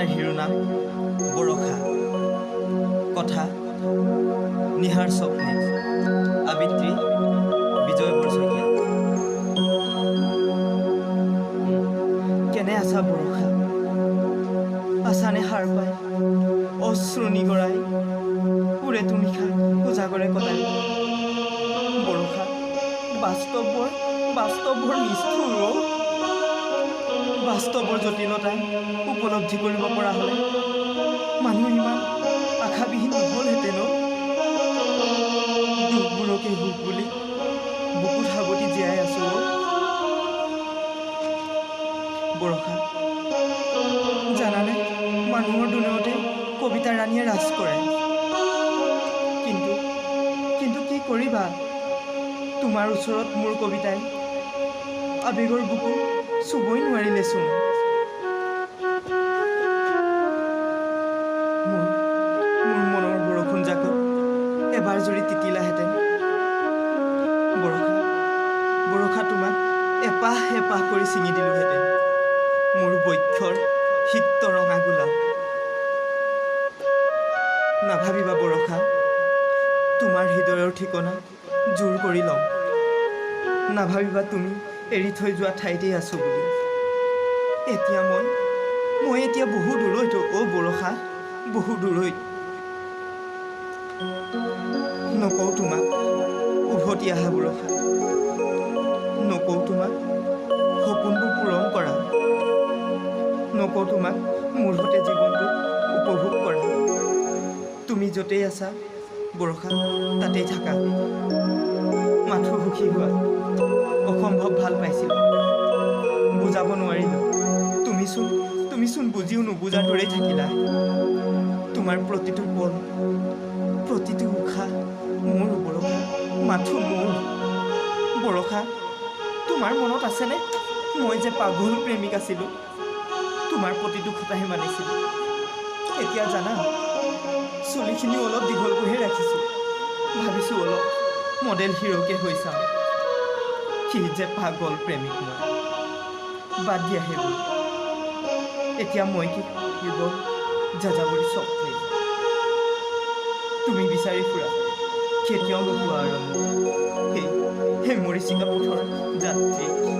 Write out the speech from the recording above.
কবিতাৰ শিৰোনাম বৰষা। কথা নিহাৰ স্বপ্নে। আবৃত্তি বিজয় বৰশইকীয়া। কেনে আছা বৰষা? আছানে সাৰ পাই অশ্ৰু নিগৰাই পুৰে তুমি খাই উজাগৰে কটাই। বৰষা বাস্তৱবোৰ নিষ্ঠুৰ অ। বাস্তৱৰ জটিলতাই উপলব্ধি কৰিব পৰা হ'লে মানুহ ইমান আশাবিহীন নহ'লহেঁতেন। দুখবোৰকে সুখ বুলি বুকুত সাৱটি জীয়াই আছো অ। বৰষা জানানে, মানুহৰ দুনিয়াতে কবিতা ৰাণীয়ে ৰাজ কৰে। কিন্তু কি কৰিবা, তোমাৰ ওচৰত মোৰ কবিতাই আবেগৰ বুকু চুবই নোৱাৰিলেচোন। মোৰ মনৰ বৰষুণ জাকত এবাৰ যদি তিতিলাহেঁতেন। বৰষা তোমাক এপাহ এপাহ কৰি ছিঙি দিলোহেঁতেন, মোৰ বক্ষৰ সিক্ত ৰঙা গোলাপ। নাভাবিবা বৰষা, তোমাৰ হৃদয়ৰ ঠিকনা জোৰ কৰি ল'ম। নাভাবিবা তুমি এৰি থৈ যোৱা ঠাইতেই আছো বুলি। মই এতিয়া বহু দূৰৈত অ বৰষা, বহু দূৰৈত। নকওঁ তোমাক উভতি আহা বৰষা, নকওঁ তোমাক সপোনবোৰ পূৰণ কৰা, নকওঁ তোমাক মোৰ সৈতে জীৱনটো উপভোগ কৰা। তুমি য'তেই আছা বৰষা, তাতেই থাকা। মাথো সুখী হোৱা, অসম্ভৱ ভাল পাইছিলোঁ, বুজাব নোৱাৰিলোঁ। তুমিচোন বুজিও নুবুজাৰ দৰেই থাকিলা। তোমাৰ প্ৰতিটো পল, প্ৰতিটো উশাহ মোৰ বৰষা, মাথো মোৰ। বৰষা, তোমাৰ মনত আছেনে মই যে পাগল প্ৰেমিক আছিলোঁ, তোমাৰ প্ৰতিটো খুটাহে মানিছিলোঁ। এতিয়া জানা, চুলিখিনিও অলপ দীঘলকৈহে ৰাখিছোঁ। ভাবিছোঁ অলপ মডেল হিৰ'কে হৈ চাওঁ। কি যে পাগল প্ৰেমিক মই। বাদ দিয়া সেইবোৰ। এতিয়া মই কি কেৱল যাযাবৰী স্বপ্নে। তুমি বিচাৰি ফুৰা, কেতিয়াও নোপোৱা আৰু মোক সেই মৰিচিকা পথৰ যাত্ৰী।